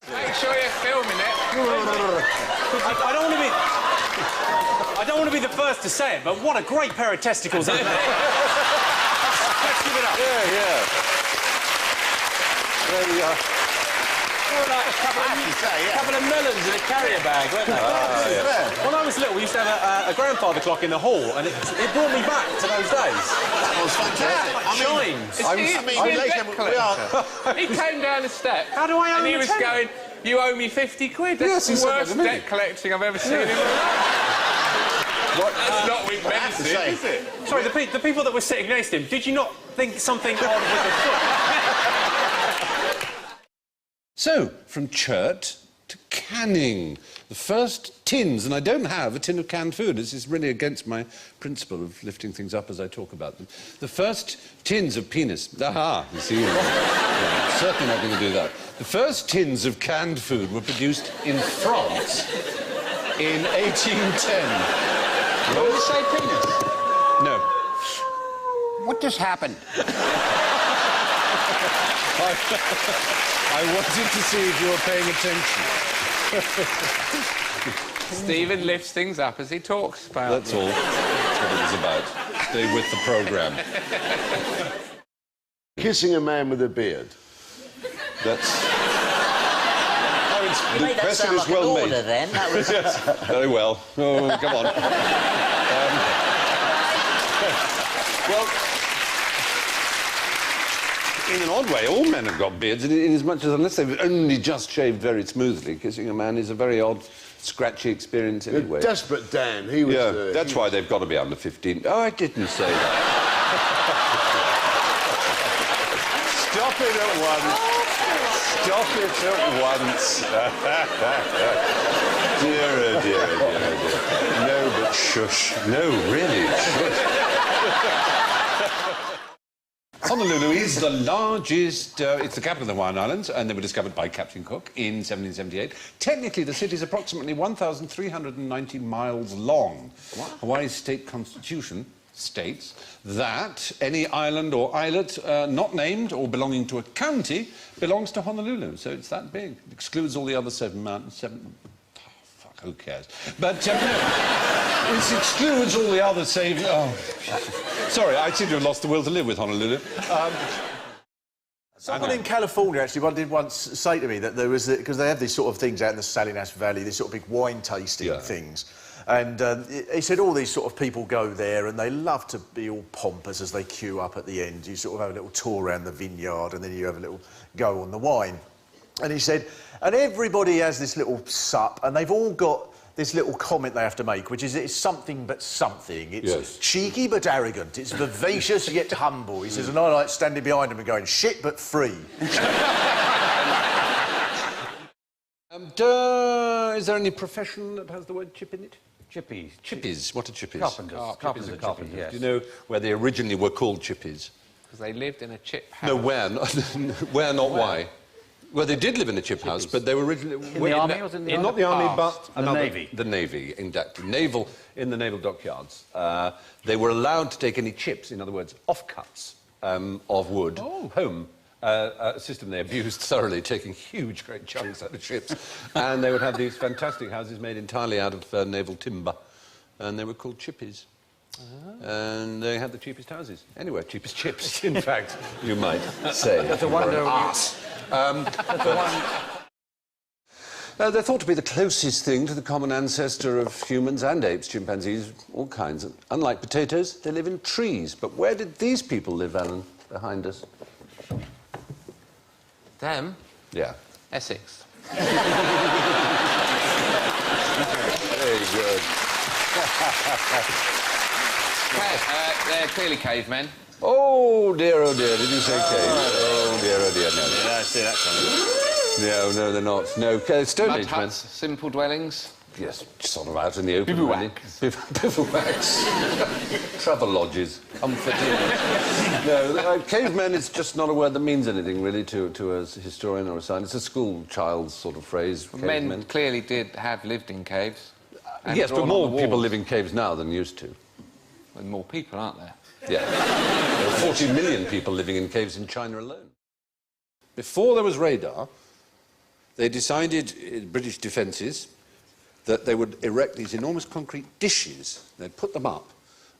Make sure you're filming it. I don't want to be the first to say it, but what a great pair of testicles. Let's give it up. Yeah. There we are. Like a couple of melons in a carrier bag, weren't they? When I was little, we used to have a grandfather clock in the hall, and it brought me back to those days. That was fantastic. He came down the steps. How do I own And he was going, you owe me 50 quid. That's the worst debt collecting I've ever seen in my life. That's not with medicine, is it? Sorry, the people that were sitting next to him, did you not think something odd with the foot? So, from chert to canning. The first tins, and I don't have a tin of canned food. This is really against my principle of lifting things up as I talk about them. The first tins of penis. Aha, you see. Yeah, certainly not going to do that. The first tins of canned food were produced in France in 1810. Did you say penis? No. What just happened? I wanted to see if you were paying attention. Stephen lifts things up as he talks about. That's all. That's what it was about. Stay with the programme. Kissing a man with a beard. That's... You made that sound like an order, then. That was... Yes, very well. Oh, come on. Well... In an odd way, all men have got beards, in as much as, unless they've only just shaved very smoothly, kissing a man is a very odd, scratchy experience anyway. Desperate Dan, he was... Yeah, that's why they've got to be under 15. Oh, I didn't say that. Stop it at once. Stop it at once. Dear, oh dear, oh dear, oh dear. No, but shush. No, really, shush. Honolulu is the largest... it's the capital of the Hawaiian Islands, and they were discovered by Captain Cook in 1778. Technically, the city is approximately 1,390 miles long. What? Hawaii's state constitution states that any island or islet not named or belonging to a county belongs to Honolulu. So it's that big. It excludes all the other 7 mountains. Who cares? But, no, this excludes all the other sorry, I seem to have lost the will to live with Honolulu. Someone in California, actually, did once say to me that there was... Because they have these sort of things out in the Salinas Valley, these sort of big wine-tasting things. And he said all these sort of people go there and they love to be all pompous as they queue up at the end. You sort of have a little tour around the vineyard and then you have a little go on the wine. And he said, and everybody has this little sup, and they've all got this little comment they have to make, which is it's something but something. It's cheeky but arrogant. It's vivacious yet humble. He says, and I like standing behind him and going, shit but free. Is there any profession that has the word chip in it? Chippies. Chippies. What are chippies? Carpenters. Oh, Carpenters, yes. Do you know where they originally were called chippies? Because they lived in a chip house. No, where? Where, not why. Well, they did live in a chip house, but they were originally... In the army or in the Not the army, but... The Navy. The Navy, exactly. Naval, in the naval dockyards. They were allowed to take any chips, in other words, offcuts of wood, home. A system they abused thoroughly, taking huge, great chunks out of ships. And they would have these fantastic houses made entirely out of naval timber. And they were called chippies. And they had the cheapest houses. Anyway, cheapest chips, in fact, you might say. That's a wonder... They're thought to be the closest thing to the common ancestor of humans and apes, chimpanzees, all kinds. And unlike potatoes, they live in trees. But where did these people live, Alan, behind us? Them? Yeah. Essex. Very good. They're clearly cavemen. Oh dear, did you say cave? Oh dear, no. Yeah, I see that coming. No, they're not. No, Stone Mud Age men. huts, simple dwellings. Yes, sort of out in the open. Bivouacs. Really. Bivouacs. Travel lodges. Comforting. No, cavemen is just not a word that means anything, really, to a historian or a scientist. It's a school child's sort of phrase. Men clearly did have lived in caves. Yes, but more people live in caves now than used to. Well, more people, aren't there? Yeah. There are 40 million people living in caves in China alone. Before there was radar, they decided, British defences, that they would erect these enormous concrete dishes. They'd put them up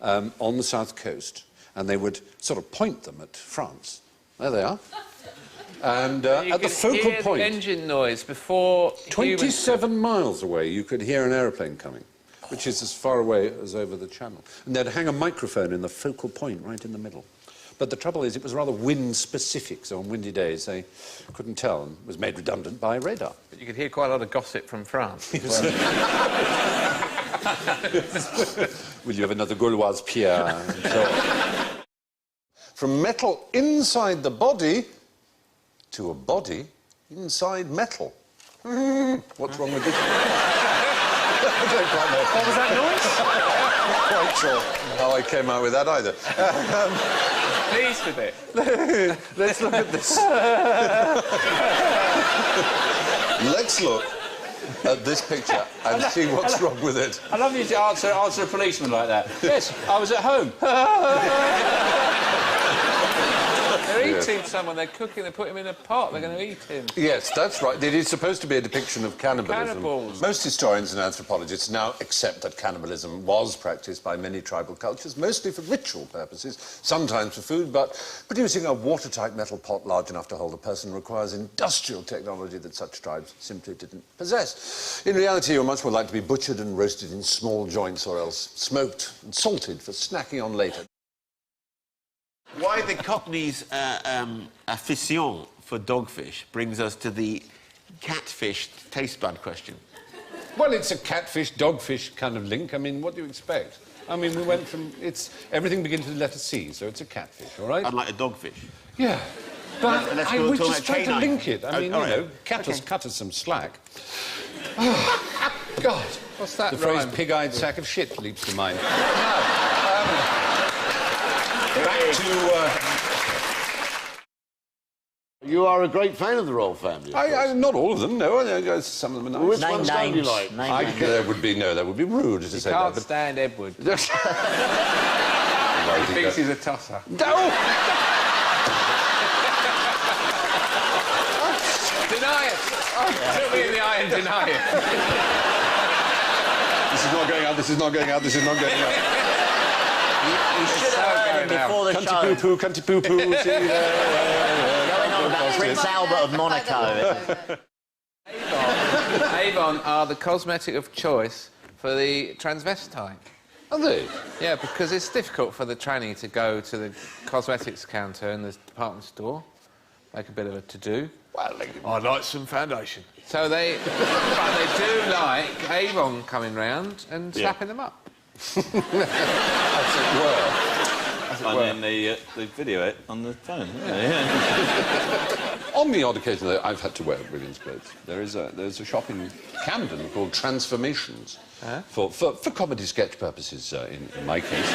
on the south coast, and they would sort of point them at France. There they are. And at the focal point... the engine noise before... 27 miles away, you could hear an aeroplane coming, which is as far away as over the channel. And they'd hang a microphone in the focal point right in the middle. But the trouble is, it was rather wind-specific, so on windy days they couldn't tell, and was made redundant by radar. But you could hear quite a lot of gossip from France. Will you have another Gauloise Pierre? From metal inside the body to a body inside metal. What's wrong with this? I don't quite know. What was that noise? Not quite sure how I came out with that either. Pleased with it. Let's look at this. Let's look at this picture and see what's wrong with it. I love you to answer a policeman like that. Yes, I was at home. They're eating someone, they're cooking, they put him in a pot, they're going to eat him. Yes, that's right. It is supposed to be a depiction of cannibalism. Cannibals. Most historians and anthropologists now accept that cannibalism was practiced by many tribal cultures, mostly for ritual purposes, sometimes for food, but producing a watertight metal pot large enough to hold a person requires industrial technology that such tribes simply didn't possess. In reality, you're much more likely to be butchered and roasted in small joints or else smoked and salted for snacking on later. Why the Cockney's afición for dogfish brings us to the catfish taste bud question. Well, it's a catfish, dogfish kind of link. I mean, what do you expect? I mean, we went from... Everything begins with the letter C, so it's a catfish, all right? Unlike a dogfish. Yeah. But we just tried to canine. link it. I mean, you know, cut us some slack. Oh, God. What's that The phrase rhyme? pig-eyed sack of shit leaps to mind. Back to... You are a great fan of the royal family. not all of them, no. Some of them are nice. Which ones don't you like? That would be rude to say that. Can't stand Edward. He thinks he's a tosser. No! Deny it! Look me in the eye and deny it. This is not going out, this is not going out, this is not going out. You should have heard him before the show. Cunty-poo-poo, cunty-poo-poo, see there. Going on about Prince Albert of Monaco. Avon are the cosmetic of choice for the transvestite. Are they? Yeah, because it's difficult for the tranny to go to the cosmetics counter in the department store, make a bit of a to-do. Well, I'd like some foundation. So they... but they do like Avon coming round and slapping them up. As it were. And then they video it on the phone. Yeah. On the odd occasion, though, I've had to wear women's clothes. There's a shop in Camden called Transformations for comedy sketch purposes, in my case.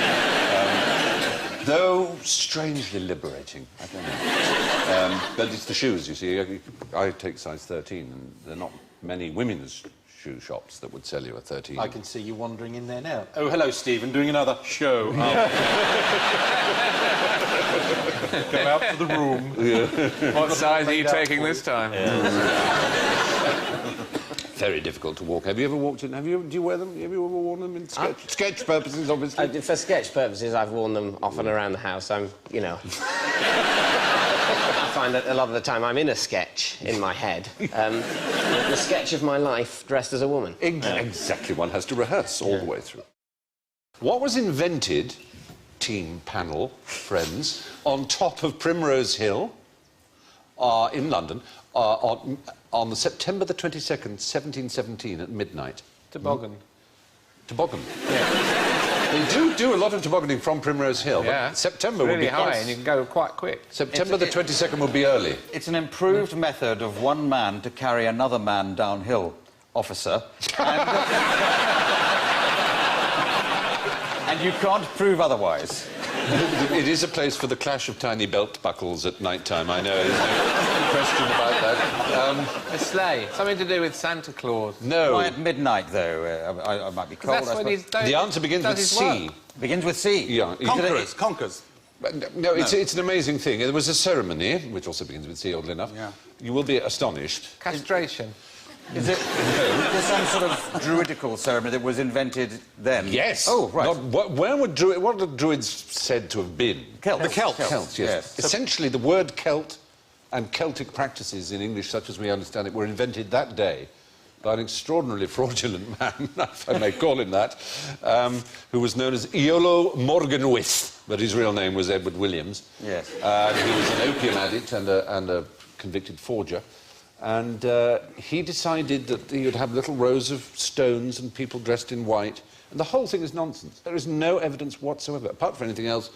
Though strangely liberating, I don't know. But it's the shoes, you see. I take size 13, and there are not many women's shoe shops that would sell you a 13. I can see you wandering in there now. Oh, hello, Stephen, doing another show. Come out to the room. What size are you taking this time? Very difficult to walk. Have you ever walked in? Do you wear them? Have you ever worn them in sketch purposes, obviously? For sketch purposes, I've worn them off and around the house. I find that a lot of the time I'm in a sketch in my head. The sketch of my life dressed as a woman. Exactly. One has to rehearse all the way through. What was invented, team, panel, friends, on top of Primrose Hill in London on the September the 22nd, 1717 at midnight? Toboggan. Toboggan? Yeah. They do a lot of tobogganing from Primrose Hill. Yeah. But September really would be high, and you can go quite quick. September the 22nd would be early. It's an improved method of one man to carry another man downhill, officer. And you can't prove otherwise. It is a place for the clash of tiny belt buckles at night time, I know. There's no question about that. A sleigh. Something to do with Santa Claus. No. Why at midnight, though? I might be cold. That's when he's... The answer begins with C. Begins with C. Yeah. Conquers. No, it's an amazing thing. There was a ceremony, which also begins with C, oddly enough. Yeah. You will be astonished. Castration. Is it some sort of druidical ceremony that was invented then? Yes. Oh, right. What are Druids said to have been? Celts. The Celts, yes. Essentially, the word Celt and Celtic practices in English, such as we understand it, were invented that day by an extraordinarily fraudulent man, if I may call him that, who was known as Iolo Morganwith, but his real name was Edward Williams. Yes. He was an opium addict and a convicted forger. And he decided that he would have little rows of stones and people dressed in white. And the whole thing is nonsense. There is no evidence whatsoever. Apart from anything else,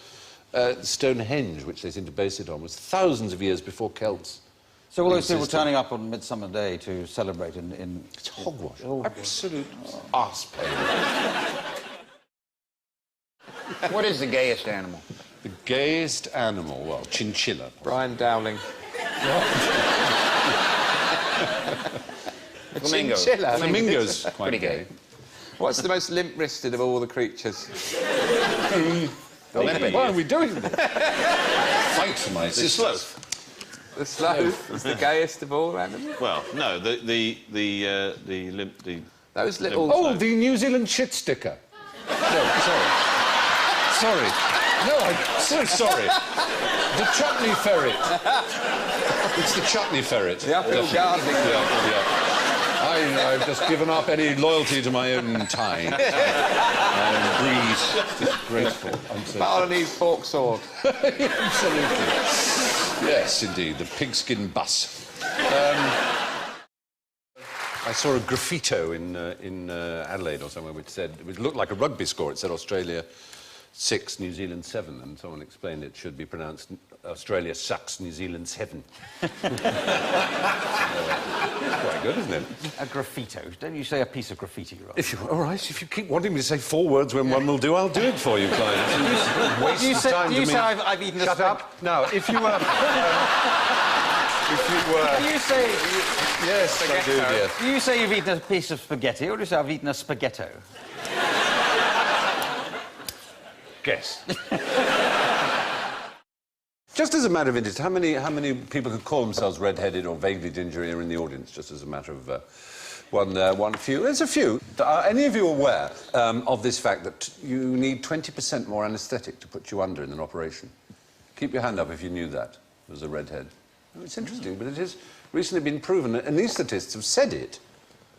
Stonehenge, which they seem to base it on, was thousands of years before Celts. So all those people turning up on Midsummer Day to celebrate in... It's hogwash. Oh. Absolute arse pain. What is the gayest animal? The gayest animal? Well, chinchilla. Brian Dowling. Flamingo. Chinchilla. Flamingo's quite Pretty gay. What's the most limp-wristed of all the creatures? Why are we doing this? Thanks, my sister. Sloth. The sloth is the gayest of all animals. Well, no, the Those little... Oh, the New Zealand shit sticker. No, sorry. No, I'm so sorry. The chutney ferret. It's the chutney ferret. The uphill gardening. Yeah. I've just given up any loyalty to my own time. Breeze. Disgraceful. Balinese pork sword. Absolutely. Yes, indeed. The pigskin bus. I saw a graffito in Adelaide or somewhere which said... It looked like a rugby score. It said Australia 6, New Zealand 7, and someone explained it should be pronounced Australia sucks, New Zealand 7. Quite good, isn't it? A graffito. Don't you say a piece of graffiti, Rob? All right, if you keep wanting me to say 4 words when one will do, I'll do it for you, Clive. Do you say I've eaten a... Shut up. Now, if you were... Do you say... Yes, I do, dear. Do you say you've eaten a piece of spaghetti, or do you say I've eaten a spaghetto? Guess. Just as a matter of interest, how many people who call themselves red-headed or vaguely gingery are in the audience? Just as a matter of one few. There's a few. Are any of you aware of this fact that you need 20% more anaesthetic to put you under in an operation? Keep your hand up if you knew that as a redhead. It's interesting, but it has recently been proven, and anaesthetists have said it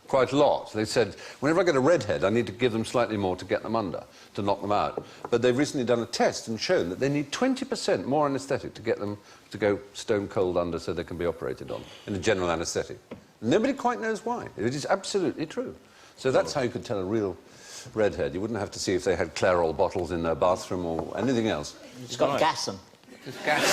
quite a lot. They've said, whenever I get a redhead, I need to give them slightly more to get them under, to knock them out. But they've recently done a test and shown that they need 20% more anaesthetic to get them to go stone cold under so they can be operated on, in a general anaesthetic. Nobody quite knows why. It is absolutely true. So that's how you could tell a real redhead. You wouldn't have to see if they had Clairol bottles in their bathroom or anything else. It's got gas in. Just gas.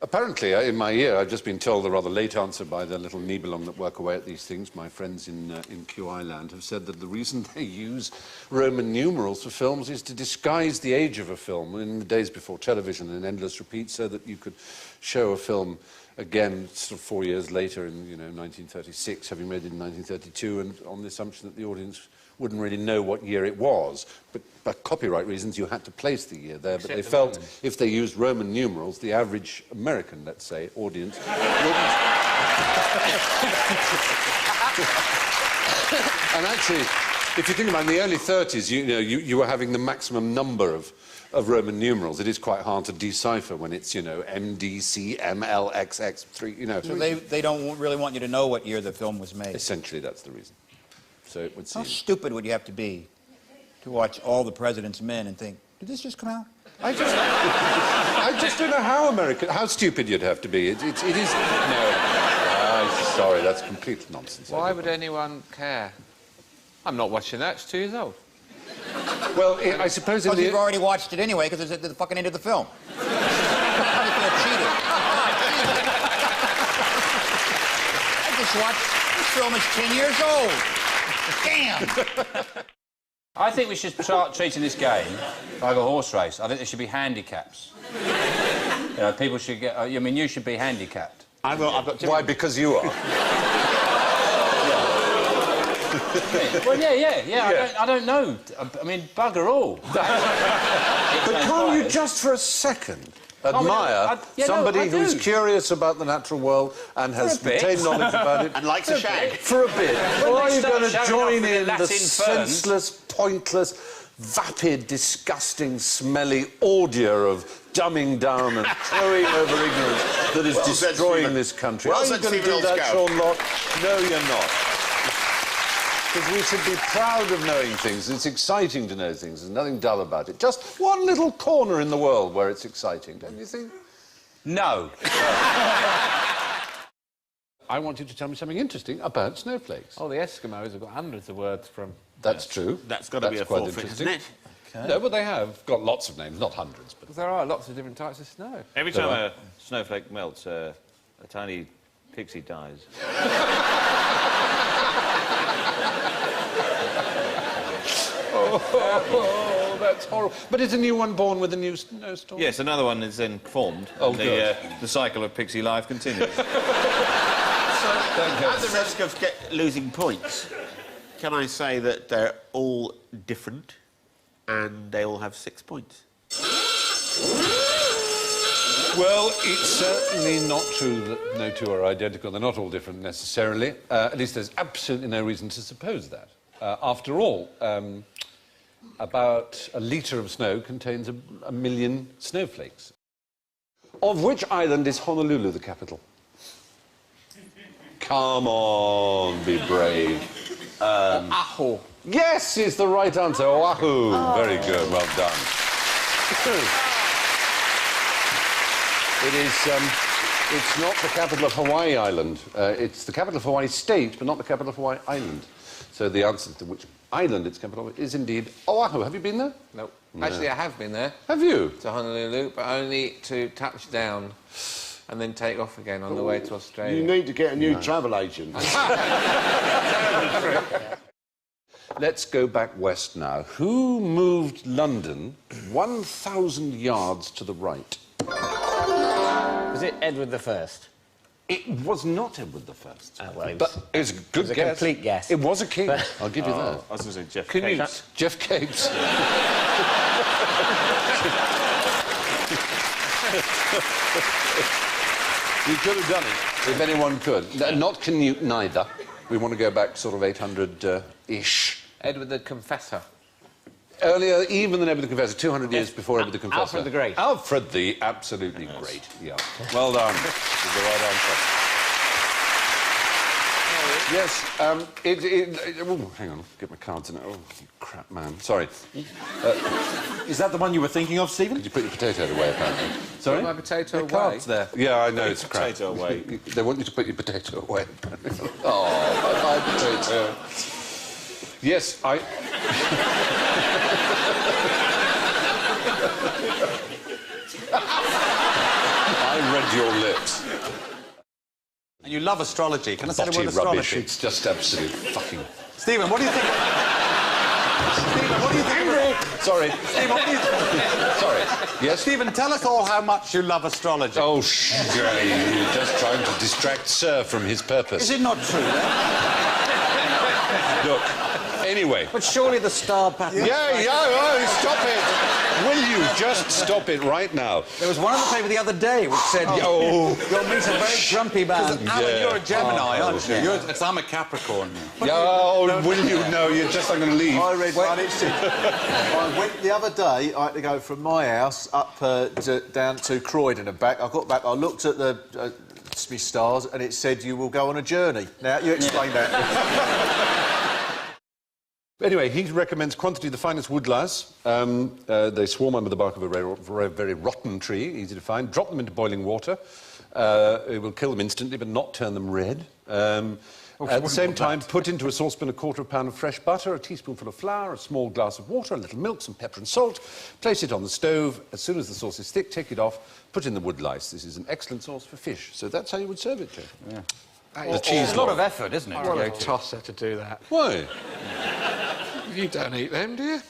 Apparently, in my ear, I've just been told the rather late answer by the little Nibelung that work away at these things. My friends in QI land have said that the reason they use Roman numerals for films is to disguise the age of a film in the days before television and endless repeats, so that you could show a film again sort of 4 years later in, 1936, having made it in 1932, and on the assumption that the audience wouldn't really know what year it was. But for copyright reasons, you had to place the year there. But they felt if they used Roman numerals, the average American, let's say, audience wouldn't... And actually, if you think about it, in the early 30s, you were having the maximum number of Roman numerals. It is quite hard to decipher when it's, MDC, MLXX, 3, So they don't really want you to know what year the film was made? Essentially, that's the reason. So it would seem... How stupid would you have to be to watch All the President's Men and think, did this just come out? I just don't know how stupid you'd have to be. It is... No. Sorry, that's complete nonsense. Why would anyone care? I'm not watching that. It's 2 years old. Well, I suppose... Because you've already watched it anyway, because it's at the fucking end of the film. You feel cheated. I just watched... This film is 10 years old. Damn! I think we should start treating this game like a horse race. I think there should be handicaps. People should get... you should be handicapped. Why? Because you are? Well, yeah. I don't know. I mean, bugger all. But can't you just for a second admire somebody who's curious about the natural world and has retained knowledge about it? And likes a shag. For a bit. Or are you going to join in the Latin senseless, pointless, vapid, disgusting, smelly orgia of dumbing down and crowing over ignorance that is destroying this country? Are you going to do that, Sean Locke? No, you're not. Because we should be proud of knowing things. It's exciting to know things. There's nothing dull about it. Just one little corner in the world where it's exciting, don't you think? No. I want you to tell me something interesting about snowflakes. Oh, the Eskimos have got hundreds of words from... That's true. That's got to be a forfeit, isn't it? Okay. No, but they have got lots of names, not hundreds. But there are lots of different types of snow. Every time a snowflake melts, a tiny pixie dies. Oh, that's horrible. But is a new one born with a new snowstorm? Yes, another one is then formed. Oh, and the cycle of pixie life continues. At the risk of losing points, can I say that they're all different and they all have 6 points? Well, it's certainly not true that no two are identical. They're not all different necessarily. At least there's absolutely no reason to suppose that. After all, about a litre of snow contains a million snowflakes. Of which island is Honolulu the capital? Come on, be brave. Oahu. Yes, is the right answer. Oahu. Oh. Very good. Well done. It is. It's not the capital of Hawaii Island. It's the capital of Hawaii State, but not the capital of Hawaii Island. So the answer to which island it's capital of is indeed Oahu. Have you been there? No. Actually, I have been there. Have you? To Honolulu, but only to touch down and then take off again on the way to Australia. You need to get a new travel agent. Let's go back west now. Who moved London 1,000 yards to the right? Was it Edward I? It was not Edward I. Well, but it was a good guess. A complete guess. It was a king. I'll give you that. I was going to say Jeff Canute. Cakes. Jeff Cakes. You could have done it, if anyone could. Not Canute, neither. We want to go back sort of 800-ish. Edward the Confessor. Earlier, even than Edward the Confessor, 200 years before Edward the Confessor. Alfred the Great. Alfred the absolutely great, yeah. Well done. Is the right answer. Yes, oh, hang on, get my cards in it. Oh, you crap, man. Sorry. Is that the one you were thinking of, Stephen? Did you put your potato away, apparently? Sorry? Put my potato away. Cards there. Yeah, I know, it's crap. Potato away. They want you to put your potato away, apparently. Oh, my potato. Yes, I read your lips. And you love astrology. Can I say the word Rubbish. astrology? It's just absolute fucking... Stephen, what do you think? Stephen, what do you think? Sorry. Stephen, what do you think? Sorry. Yes? Stephen, tell us all how much you love astrology. Oh, you're just trying to distract Sir from his purpose. Is it not true, then? Look, anyway... But surely the star pattern... Oh, stop it! Will you just stop it right now? There was one in the paper the other day which said... Oh... You'll meet a very grumpy man. Alan, you're a Gemini, aren't you? I'm a Capricorn. Will you? No, you're just not going to leave. I read one. I went the other day. I had to go from my house up down to Croydon and back. I got back. I looked at the my stars, and it said you will go on a journey. Now you explain that. Anyway, he recommends quantity the finest woodlice. They swarm under the bark of a very rotten tree, easy to find. Drop them into boiling water. It will kill them instantly, but not turn them red. At the same time, put into a saucepan a quarter of a pound of fresh butter, a teaspoonful of flour, a small glass of water, a little milk, some pepper and salt. Place it on the stove. As soon as the sauce is thick, take it off, put in the woodlice. This is an excellent sauce for fish. So that's how you would serve it, Joe. Yeah. It's a lot of effort, isn't it? What a tosser to do that. Why? You don't eat them, do you?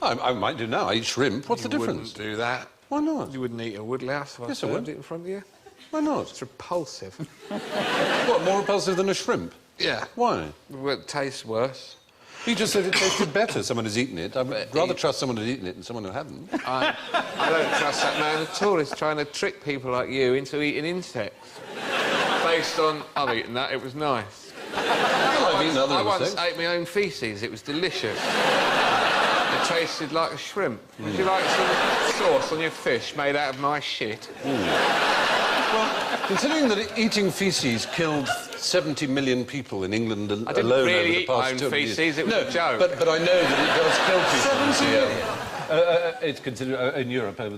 I might do now. I eat shrimp. What's the difference? You wouldn't do that. Why not? You wouldn't eat a woodlouse if I served it in front of you? Why not? It's repulsive. What, more repulsive than a shrimp? Yeah. Why? Well, it tastes worse. You just said it tasted better. Someone has eaten it. I would rather trust someone who's eaten it than someone who hadn't. I don't trust that man at all. He's trying to trick people like you into eating insects. Based on, I've eaten that, it was nice. I once ate my own faeces. It was delicious. It tasted like a shrimp. Would you like some sauce on your fish made out of my shit? Well, considering that eating faeces killed 70 million people in England alone I didn't really eat my own faeces, it was a joke. But I know that it does kill people. 70 million? It's considered in Europe over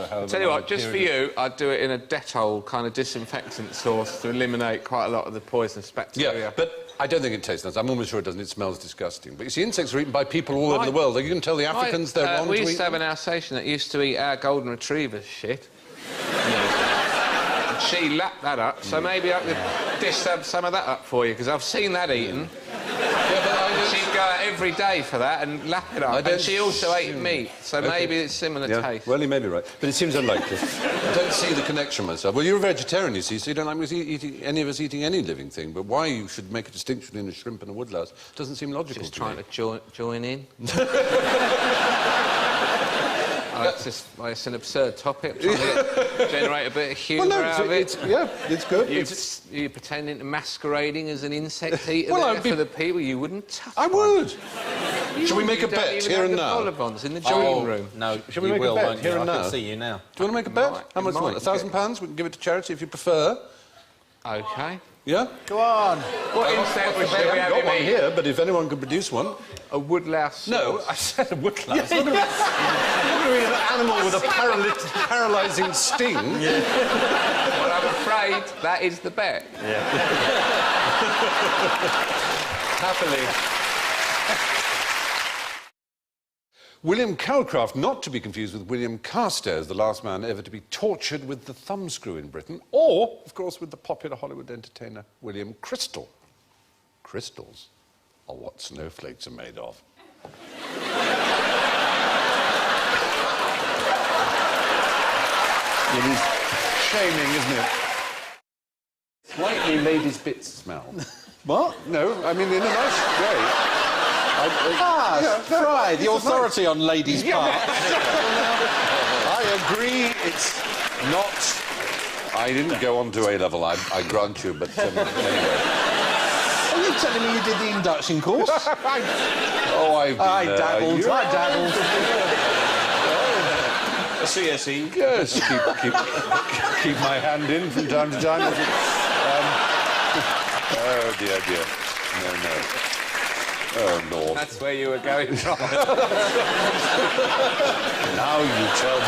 however. Tell you what, just for you, I'd do it in a Dettol kind of disinfectant sauce to eliminate quite a lot of the poisonous bacteria. Yeah, but I don't think it tastes nice. I'm almost sure it doesn't. It smells disgusting. But you see, insects are eaten by people all over the world. You can tell the Africans they're wrong to eat. We used to have an Alsatian that used to eat our golden retriever's shit. And she lapped that up, so maybe I could dish some of that up for you, because I've seen that eaten. She'd go out every day for that and lap it up. And she also ate meat, so maybe it's similar taste. Well, you may be right, but it seems unlikely. I don't see the connection myself. Well, you're a vegetarian, you see, so you don't like any of us eating any living thing, but why you should make a distinction between a shrimp and a woodlouse doesn't seem logical Just to trying me. to join in. It's an absurd topic. I'm trying to generate a bit of humour out of it. It's good. You're pretending to masquerading as an insect eater for the people. You wouldn't touch I would. Shall we make a bet here and now? In the drawing room. No, shall we make a bet here and now? I can see you now. Do you want to make a bet? How much do you want? £1,000? We can give it to charity if you prefer. OK. Yeah? Go on. What insect would we haven't got one here, but if anyone could produce one. A woodlouse. No, I said a woodlouse. Not an animal with a paralysing sting. Well, I'm afraid that is the bet. Yeah. Happily. William Calcraft, not to be confused with William Carstairs, the last man ever to be tortured with the thumbscrew in Britain, or, of course, with the popular Hollywood entertainer William Crystal. Crystals are what snowflakes are made of. It is shaming, isn't it? Slightly ladies' bits smell. What? No, I mean in a nice way. Fry, the authority on ladies' parts. I agree, it's not... I didn't go on to A-level, I grant you, but anyway. Are you telling me you did the induction course? I dabbled. I dabbled. A CSE. Yes, keep my hand in from time to time. Oh, dear. No. Oh, Lord. That's where you were going from. Now you tell me.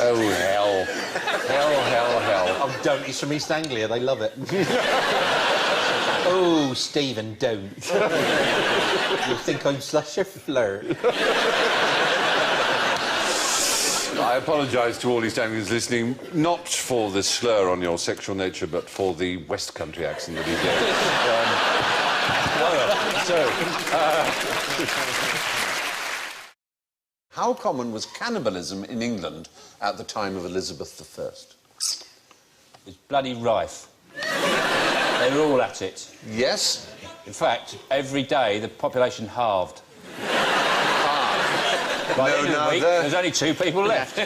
Oh, hell. Hell. Oh, don't. He's from East Anglia. They love it. Oh, Stephen, don't. You think I'm such a flirt. I apologise to all East Anglians listening, not for the slur on your sexual nature, but for the West Country accent that he gave. How common was cannibalism in England at the time of Elizabeth I? It was bloody rife. They were all at it. Yes? In fact, every day the population halved. By the end of the week, there's only 2 people left.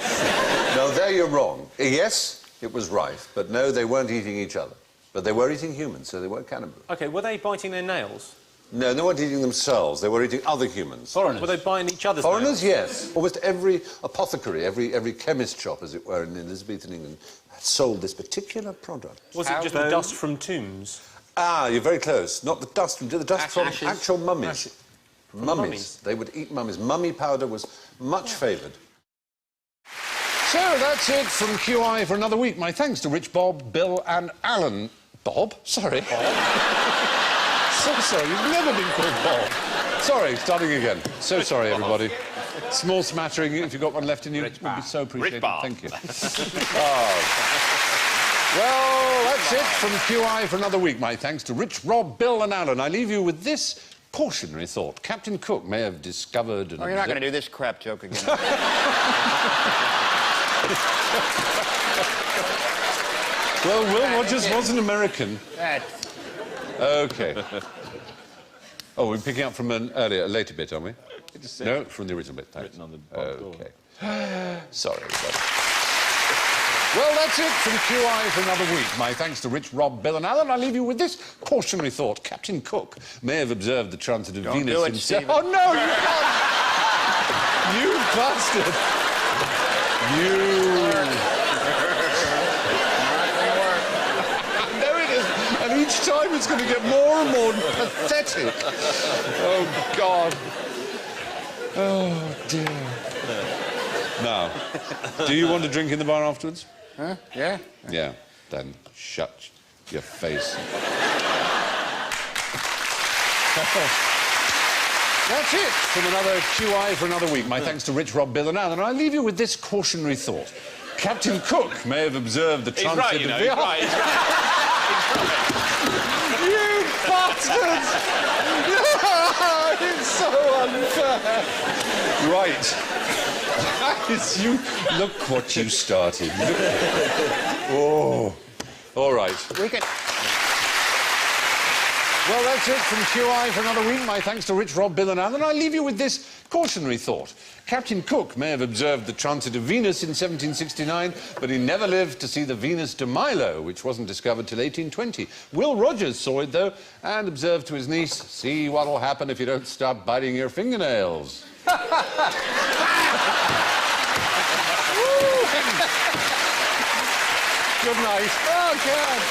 No, there you're wrong. Yes, it was rife, but no, they weren't eating each other. But they were eating humans, so they weren't cannibals. OK, were they biting their nails? No, they weren't eating themselves. They were eating other humans. Foreigners. Were they biting each other's Foreigners, nails? yes. Almost every apothecary, every chemist shop, as it were, in Elizabethan England, sold this particular product. Was it just the dust from tombs? Ah, you're very close. Not the dust from... The dust from ashes. actual mummies. Ashes. Mummies. They would eat mummies. Mummy powder was much favoured. So that's it from QI for another week. My thanks to Rich, Bob, Bill and Alan. Bob? Sorry. Bob. So sorry, you've never been called Bob. Sorry, starting again. So sorry, everybody. Small smattering, if you've got one left in you, it would be so appreciated. Thank you. Well, that's it from QI for another week. My thanks to Rich, Rob, Bill and Alan. I leave you with this cautionary thought. Captain Cook may have discovered... Oh, you're not going to do this crap joke again. Well, Will Rogers was an American. OK. Oh, we're picking up from a later bit, aren't we? No, from the original bit, thanks. On the OK. Sorry, everybody. Well, that's it from QI for another week. My thanks to Rich, Rob, Bill and Alan. I leave you with this cautionary thought. Captain Cook may have observed the transit of Venus himself... Oh, no, you can't! You bastard! There it is. And each time it's going to get more and more pathetic. Oh, God. Oh, dear. Now, do you want a drink in the bar afterwards? Huh? Yeah? Yeah, then shut your face. That's it from another QI for another week. My thanks to Rich, Rob, Bill and Alan. And I leave you with this cautionary thought. Captain Cook may have observed the transit right, you know, of... he's right, he's right. You bastards! It's so unfair. Right. You look what you started. Oh, all right. We can... Well, that's it from QI for another week. My thanks to Rich, Rob, Bill and Alan. I leave you with this cautionary thought. Captain Cook may have observed the transit of Venus in 1769, but he never lived to see the Venus de Milo, which wasn't discovered till 1820. Will Rogers saw it, though, and observed to his niece, see what'll happen if you don't stop biting your fingernails. Good night. Oh, God.